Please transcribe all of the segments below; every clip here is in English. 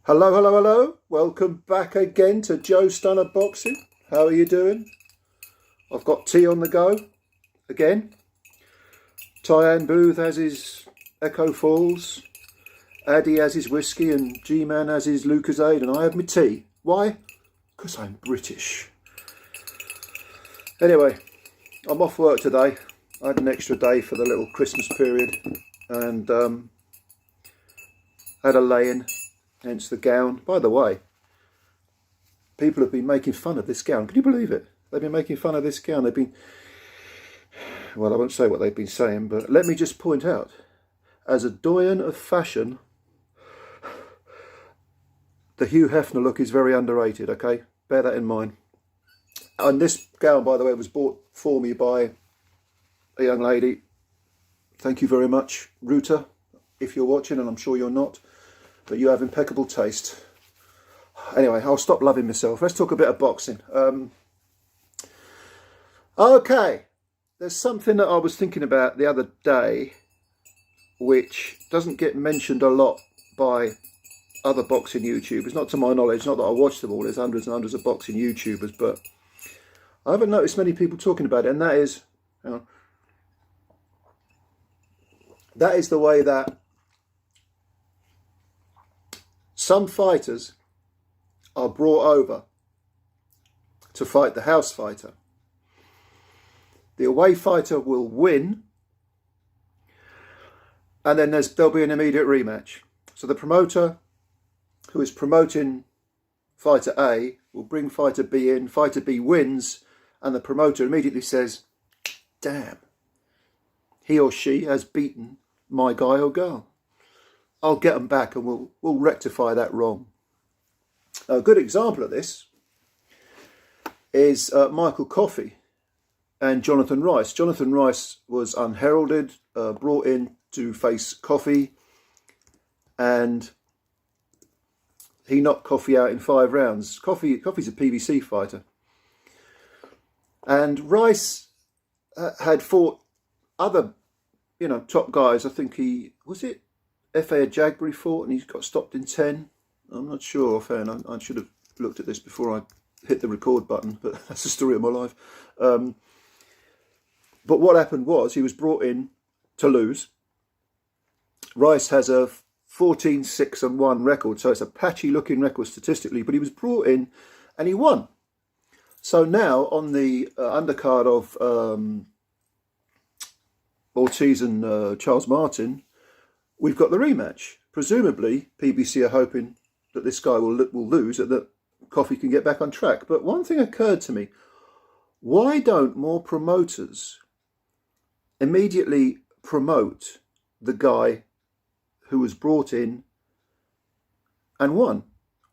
Hello, hello, hello. Welcome back again to Joe Stunner Boxing. How are you doing? I've got tea on the go again. Tyann Booth has his Echo Falls. Addy has his whiskey and G-Man has his Lucozade and I have my tea. Why? Because I'm British. Anyway, I'm off work today. I had an extra day for the little Christmas period and had a lay-in. Hence the gown. By the way, people have been making fun of this gown. Can you believe it? They've been making fun of this gown. They've been, well, I won't say what they've been saying, but let me just point out, as a doyen of fashion, the Hugh Hefner look is very underrated, okay? Bear that in mind. And this gown, by the way, was bought for me by a young lady. Thank you very much, Ruta, if you're watching, and I'm sure you're not. But you have impeccable taste. Anyway, I'll stop loving myself. Let's talk a bit of boxing. Okay, there's something that I was thinking about the other day which doesn't get mentioned a lot by other boxing YouTubers. Not to my knowledge, not that I watch them all. There's hundreds and hundreds of boxing YouTubers, but I haven't noticed many people talking about it, and that is, that is the way that some fighters are brought over to fight the house fighter. The away fighter will win, and then there'll be an immediate rematch. So the promoter who is promoting fighter A will bring fighter B in, fighter B wins, and the promoter immediately says, damn, he or she has beaten my guy or girl. I'll get them back and we'll rectify that wrong. A good example of this is Michael Coffey and Jonathan Rice. Jonathan Rice was unheralded, brought in to face Coffey, and he knocked Coffey out in 5 rounds. Coffey's a PBC fighter. And Rice had fought other, top guys. I think F.A. Jagbury fought and he got stopped in 10. I'm not sure offhand. I should have looked at this before I hit the record button, but that's the story of my life. But what happened was he was brought in to lose. Rice has a 14-6-1 record, so it's a patchy looking record statistically, but he was brought in and he won. So now on the undercard of Ortiz and Charles Martin, we've got the rematch. Presumably, PBC are hoping that this guy will lose, that Coffey can get back on track. But one thing occurred to me. Why don't more promoters immediately promote the guy who was brought in and won?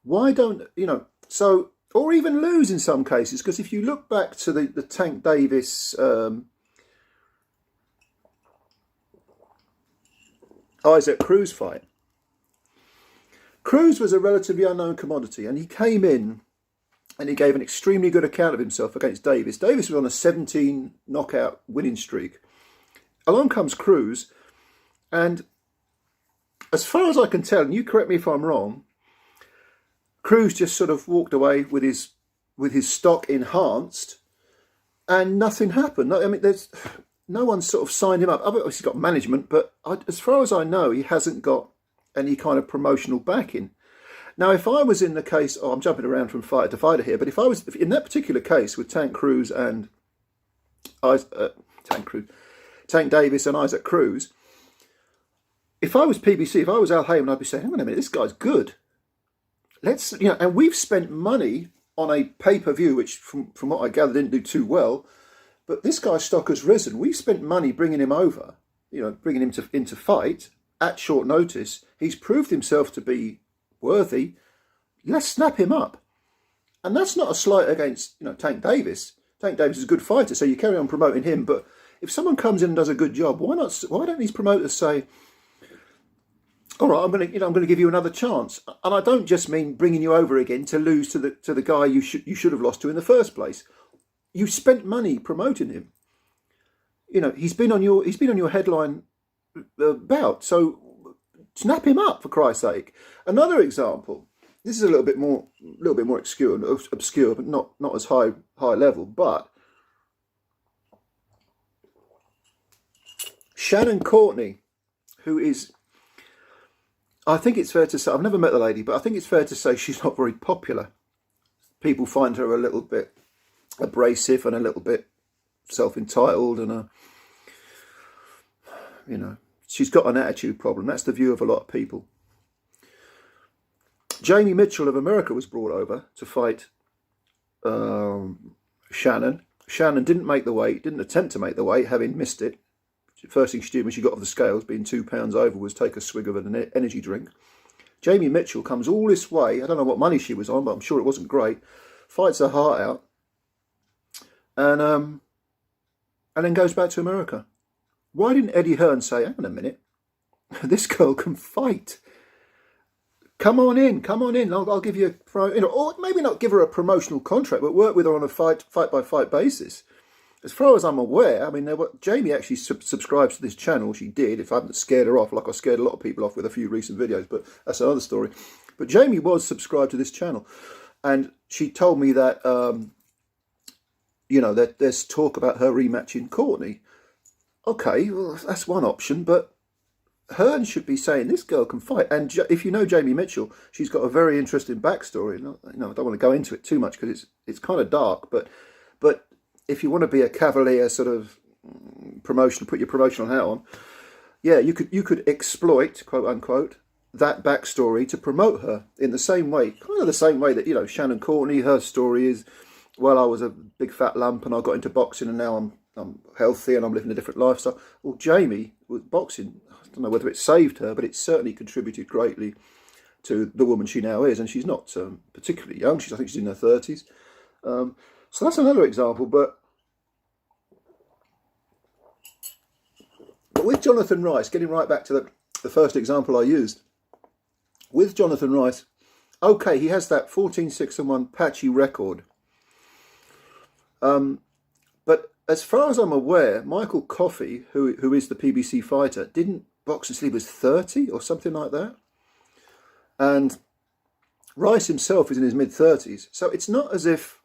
Why don't, or even lose in some cases? Because if you look back to the Tank Davis Isaac Cruz fight. Cruz was a relatively unknown commodity, and he came in and he gave an extremely good account of himself against Davis. Davis was on a 17 knockout winning streak. Along comes Cruz, and as far as I can tell, and you correct me if I'm wrong, Cruz just sort of walked away with his stock enhanced, and nothing happened. I mean, no one sort of signed him up. Obviously, he's got management, but as far as I know, he hasn't got any kind of promotional backing. Now, if I was in the case, I'm jumping around from fighter to fighter here, but if I was in that particular case with Tank Cruz and Tank Davis and Isaac Cruz, if I was PBC, if I was Al Heyman, I'd be saying, hang on a minute, this guy's good. Let's, and we've spent money on a pay-per-view, which from what I gather didn't do too well. But this guy's stock has risen. We've spent money bringing him over, bringing him into fight at short notice. He's proved himself to be worthy. Let's snap him up. And that's not a slight against, Tank Davis. Tank Davis is a good fighter, so you carry on promoting him. But if someone comes in and does a good job, why don't these promoters say, all right, I'm going to give you another chance. And I don't just mean bringing you over again to lose to the guy you should have lost to in the first place. You spent money promoting him. He's been on your headline bout. So snap him up, for Christ's sake. Another example this is a little bit more obscure, but not as high level. But Shannon Courtney, who is, I think it's fair to say, I've never met the lady, but I think it's fair to say she's not very popular. People find her a little bit abrasive and a little bit self-entitled, and you know, she's got an attitude problem. That's the view of a lot of people. Jamie Mitchell of America was brought over to fight Shannon. Shannon didn't make the weight, didn't attempt to make the weight, having missed it. First thing she did when she got off the scales, being 2 pounds over, was take a swig of an energy drink. Jamie Mitchell comes all this way. I don't know what money she was on, but I'm sure it wasn't great. Fights her heart out, and then goes back to America. Why didn't Eddie Hearn say, hang on a minute, this girl can fight. Come on in. I'll give you or maybe not give her a promotional contract, but work with her on a fight by fight basis. As far as I'm aware, I mean, Jamie actually subscribes to this channel. She did, if I haven't scared her off, like I scared a lot of people off with a few recent videos, but that's another story. But Jamie was subscribed to this channel, and she told me that, that there's talk about her rematching Courtney. Okay, well, that's one option, but Hearn should be saying this girl can fight. And if you know Jamie Mitchell, she's got a very interesting backstory. I don't want to go into it too much because it's kind of dark, but if you want to be a cavalier sort of promotion, put your promotional hat on, yeah, you could exploit, quote unquote, that backstory to promote her in the same way, kind of the same way that, Shannon Courtney, her story is, well, I was a big fat lump and I got into boxing and now I'm healthy and I'm living a different lifestyle. Well, Jamie was boxing. I don't know whether it saved her, but it certainly contributed greatly to the woman she now is, and she's not particularly young. I think she's in her 30s. So that's another example, but with Jonathan Rice, getting right back to the first example I used, with Jonathan Rice, okay, he has that 14-6-1 patchy record. But as far as I'm aware, Michael Coffey, who is the PBC fighter, didn't box until he was 30 or something like that. And Rice himself is in his mid-30s. So it's not as if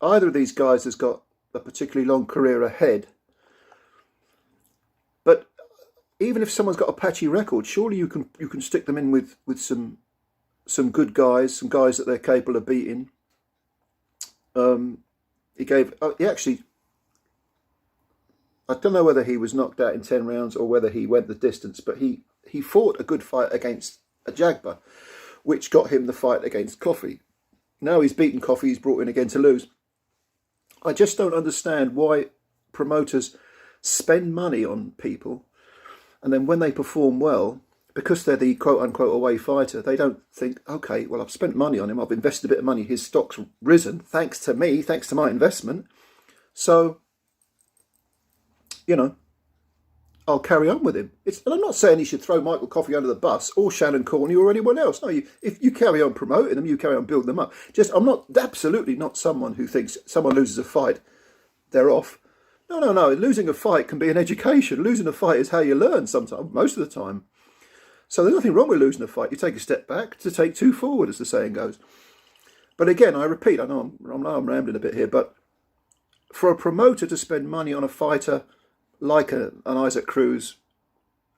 either of these guys has got a particularly long career ahead. But even if someone's got a patchy record, surely you can stick them in with some good guys, some guys that they're capable of beating. He actually, I don't know whether he was knocked out in 10 rounds or whether he went the distance, but he fought a good fight against a Jagba, which got him the fight against Coffey. Now he's beaten Coffey, he's brought in again to lose. I just don't understand why promoters spend money on people, and then when they perform well, because they're the quote-unquote away fighter, they don't think, okay, well, I've spent money on him, I've invested a bit of money, his stock's risen, thanks to me, thanks to my investment, so, I'll carry on with him. And I'm not saying he should throw Michael Coffey under the bus, or Shannon Courtney, or anyone else. No, if you carry on promoting them, you carry on building them up. I'm absolutely not someone who thinks someone loses a fight, they're off. No. Losing a fight can be an education. Losing a fight is how you learn sometimes, most of the time. So there's nothing wrong with losing a fight. You take a step back to take two forward, as the saying goes. But again, I repeat, I know I'm rambling a bit here, but for a promoter to spend money on a fighter like an Isaac Cruz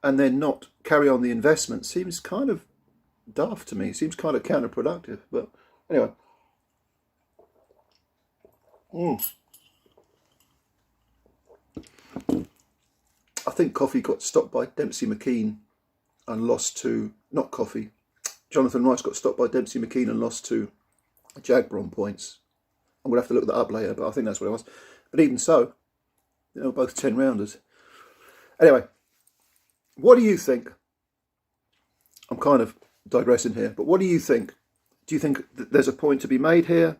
and then not carry on the investment seems kind of daft to me. It seems kind of counterproductive. But anyway. I think Coffey got stopped by Dempsey McKean and lost to, not Coffey, Jonathan Rice got stopped by Dempsey McKean and lost to Jagba on points. I'm going to have to look that up later, but I think that's what it was. But even so, both 10 rounders. Anyway, what do you think? I'm kind of digressing here, but what do you think? Do you think that there's a point to be made here?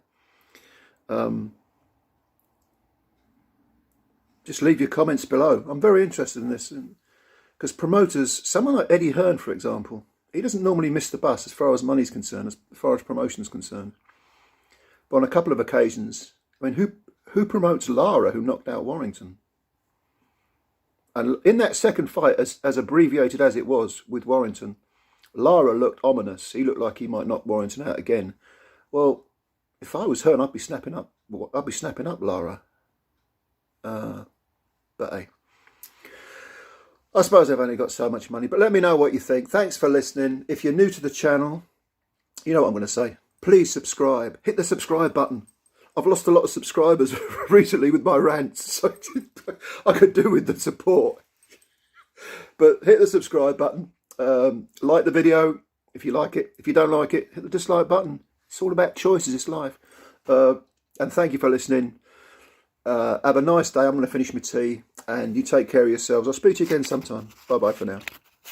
Just leave your comments below. I'm very interested in this. Because promoters, someone like Eddie Hearn, for example, he doesn't normally miss the bus as far as money's concerned, as far as promotion's concerned. But on a couple of occasions, I mean, who promotes Lara, who knocked out Warrington? And in that second fight, as abbreviated as it was with Warrington, Lara looked ominous. He looked like he might knock Warrington out again. Well, if I was her, I'd be snapping up. I'd be snapping up Lara. But hey, I suppose I've only got so much money. But let me know what you think. Thanks for listening. If you're new to the channel, you know what I'm going to say. Please subscribe. Hit the subscribe button. I've lost a lot of subscribers recently with my rants, so I could do with the support. But hit the subscribe button. Like the video if you like it. If you don't like it, hit the dislike button. It's all about choices. It's life. And thank you for listening. Have a nice day. I'm going to finish my tea, and you take care of yourselves. I'll speak to you again sometime. Bye bye for now.